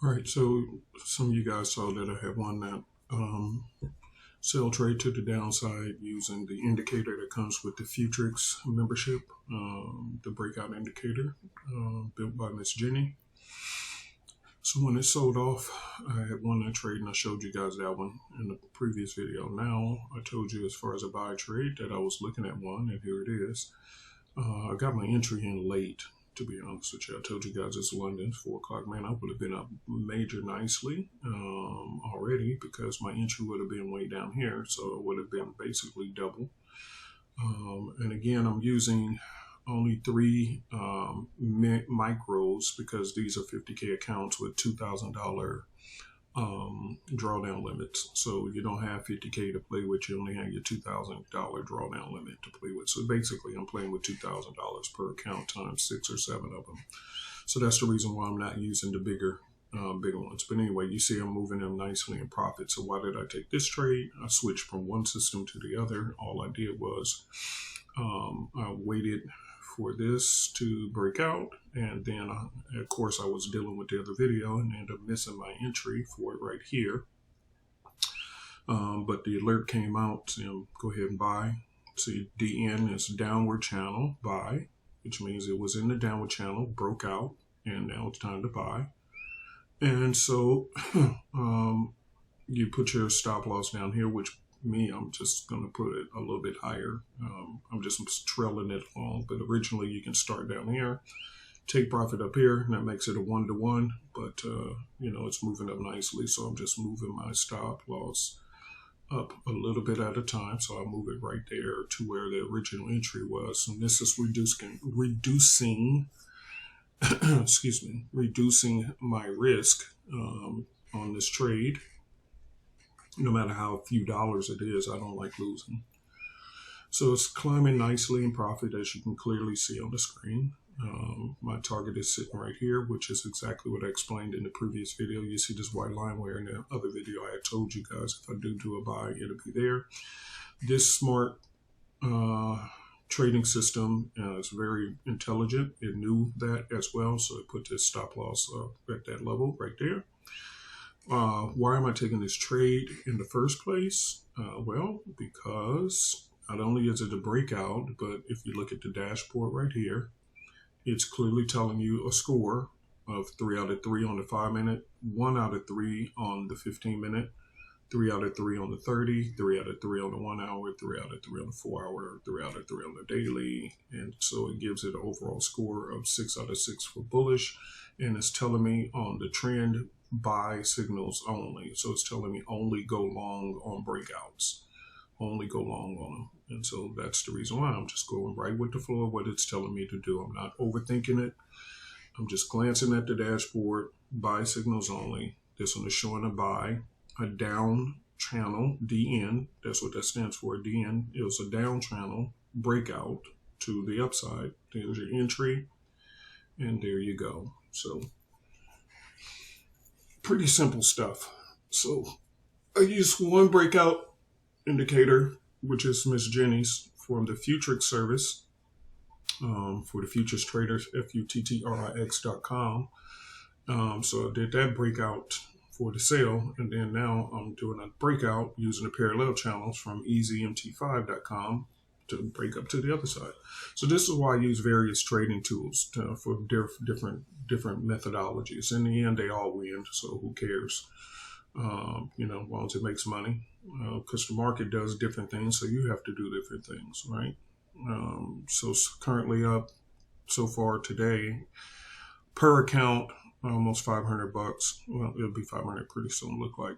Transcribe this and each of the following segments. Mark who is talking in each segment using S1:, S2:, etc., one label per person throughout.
S1: All right, so some of you guys saw that I had won that sell trade to the downside using the indicator that comes with the FOREX membership, the breakout indicator built by Miss Jenny. So when it sold off, I had won that trade and I showed you guys that one in the previous video. Now I told you as far as a buy trade that I was looking at one, and here it is. I got my entry in late, to be honest with you. I told you guys it's London, 4 o'clock. Man, I would have been up major nicely already because my entry would have been way down here. So it would have been basically double. And again, I'm using only 3 micros because these are 50K accounts with $2,000 drawdown limits. So you don't have 50K to play with, you only have your $2,000 drawdown limit to play with. So basically I'm playing with $2,000 per account times 6 or 7 of them. So that's the reason why I'm not using the bigger ones. But anyway, you see I'm moving them nicely in profit. So why did I take this trade? I switched from one system to the other. All I did was I waited for this to break out, and then of course I was dealing with the other video and ended up missing my entry for it right here, but the alert came out, go ahead and buy. See, DN is downward channel buy, which means it was in the downward channel, broke out, and now it's time to buy. And so you put your stop loss down here, which I'm just going to put it a little bit higher. I'm just trailing it along, but originally you can start down here, take profit up here, and that makes it a 1-to-1, but it's moving up nicely, so I'm just moving my stop loss up a little bit at a time. So I'll move it right there to where the original entry was, and this is reducing excuse me, reducing my risk on this trade. No matter how few dollars it is, I don't like losing. So it's climbing nicely in profit, as you can clearly see on the screen. My target is sitting right here, which is exactly what I explained in the previous video. You see this white line where in the other video I had told you guys if I do a buy, it'll be there. This smart trading system is very intelligent. It knew that as well, so it put this stop loss at that level right there. Why am I taking this trade in the first place? Well, because not only is it a breakout, but if you look at the dashboard right here, it's clearly telling you a score of 3 out of 3 on the 5-minute, 1 out of 3 on the 15-minute, 3 out of 3 on the 30, 3 out of 3 on the 1 hour, 3 out of 3 on the 4 hour, 3 out of 3 on the daily. And so it gives it an overall score of 6 out of 6 for bullish. And it's telling me on the trend buy signals only. So it's telling me only go long on breakouts, only go long on them. And so that's the reason why I'm just going right with the flow of what it's telling me to do. I'm not overthinking it. I'm just glancing at the dashboard, buy signals only. This one is showing a buy, a down channel, DN. That's what that stands for, DN. It was a down channel breakout to the upside. There's your entry, and there you go. So pretty simple stuff. So I use one breakout indicator, which is Miss Jenny's from the FOREX service for the futures traders, FUTTRIX.com. So I did that breakout for the sale, and then now I'm doing a breakout using the parallel channels from EasyMT5.com to break up to the other side. So this is why I use various trading tools for different methodologies. In the end, they all win, so who cares? As long as it makes money, because the market does different things, so you have to do different things, right? So it's currently up so far today per account, almost 500 bucks. Well, it'll be 500 pretty soon, look like,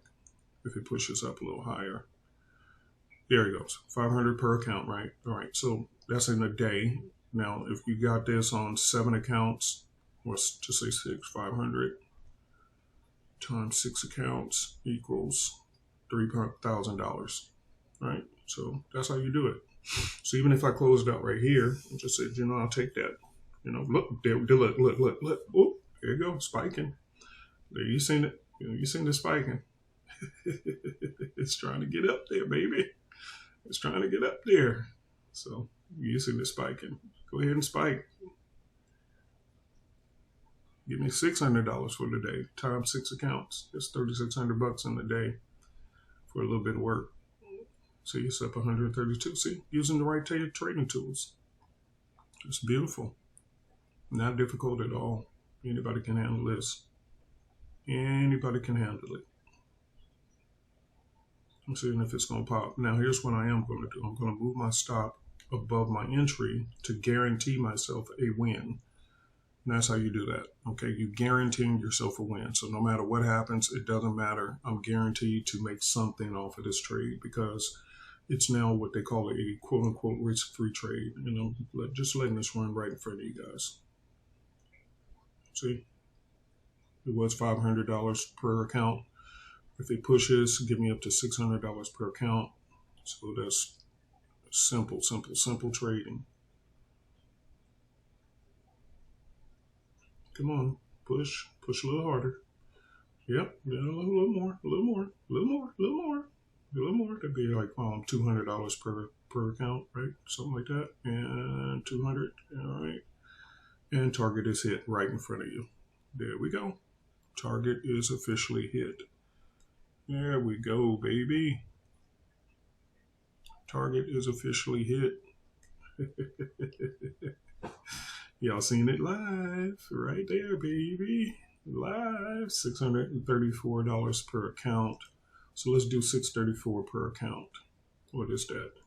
S1: if it pushes up a little higher. There it goes, 500 per account, right? All right, so that's in a day. Now, if you got this on 7 accounts, let's just say 500 times 6 accounts equals $3,000, right? So that's how you do it. So even if I closed out right here and just said, I'll take that. Look, there, look. Oh, there you go, spiking. There, you seen it. You seen the spiking. It's trying to get up there, baby. It's trying to get up there. So you seen the spiking. Go ahead and spike. Give me $600 for the day, times 6 accounts. That's $3,600 in the day for a little bit of work. So you're up 132. See, using the right trading tools. It's beautiful. Not difficult at all. Anybody can handle this. Anybody can handle it. I'm seeing if it's going to pop. Now, here's what I am going to do. I'm going to move my stop above my entry to guarantee myself a win. And that's how you do that. Okay, you guaranteeing yourself a win. So no matter what happens, it doesn't matter. I'm guaranteed to make something off of this trade because it's now what they call a quote-unquote risk-free trade. And I'm just letting this run right in front of you guys. See? It was $500 per account. If it pushes, give me up to $600 per account. So that's simple trading. Come on, push a little harder. Yep, yeah, a little more. That'd be like $200 per account, right? Something like that. And 200, all right. And target is hit right in front of you. There we go. Target is officially hit. There we go, baby. Target is officially hit. Y'all seen it live right there, baby. Live. $634 per account. So let's do $634 per account. What is that?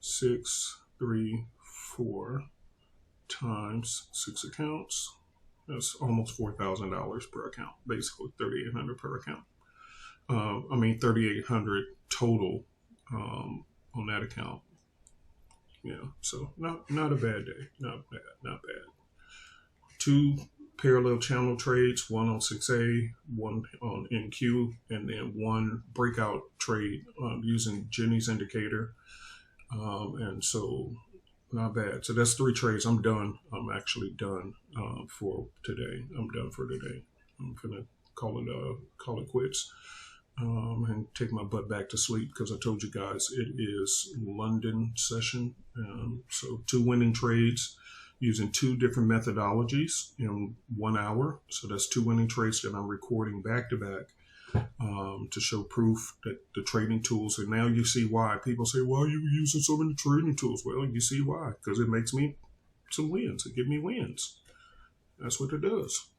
S1: 634 times 6 accounts. That's almost $4,000 per account. Basically $3,800 per account. $3,800 total on that account. Yeah, so not a bad day. Not bad. 2 parallel channel trades, one on 6A, one on NQ, and then 1 breakout trade using Jenny's indicator. And so not bad. So that's 3 trades. I'm done. I'm actually done for today. I'm done for today. I'm gonna call it quits. And take my butt back to sleep because I told you guys it is London session. So 2 winning trades using 2 different methodologies in 1 hour. So that's 2 winning trades that I'm recording back to back to show proof that the trading tools. And now you see why people say, "Why are you using so many trading tools?" Well, you see why, because it makes me some wins. It gives me wins. That's what it does.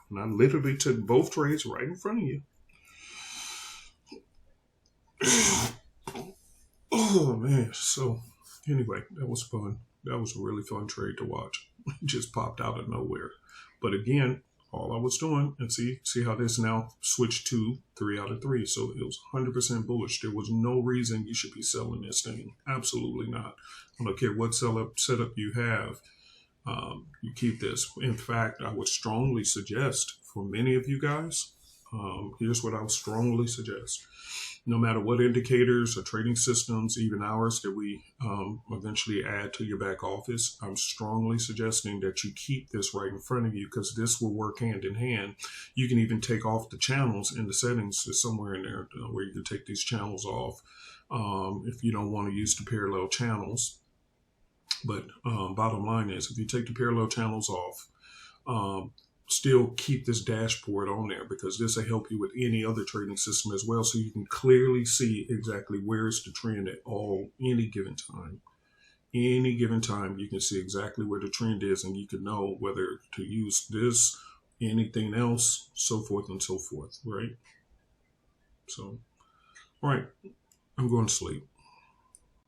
S1: And I literally took both trades right in front of you. Oh man, so anyway, that was fun. That was a really fun trade to watch. It just popped out of nowhere. But again, all I was doing, and see how this now switched to 3 out of 3. So it was 100% bullish. There was no reason you should be selling this thing. Absolutely not. I don't care what setup you have. You keep this. In fact, I would strongly suggest for many of you guys, here's what I would strongly suggest. No matter what indicators or trading systems, even ours that we eventually add to your back office, I'm strongly suggesting that you keep this right in front of you because this will work hand in hand. You can even take off the channels in the settings. There's somewhere in there where you can take these channels off if you don't want to use the parallel channels. But bottom line is, if you take the parallel channels off, still keep this dashboard on there because this will help you with any other trading system as well. So you can clearly see exactly where's the trend at any given time. Any given time, you can see exactly where the trend is and you can know whether to use this, anything else, so forth and so forth, right? So, all right, I'm going to sleep.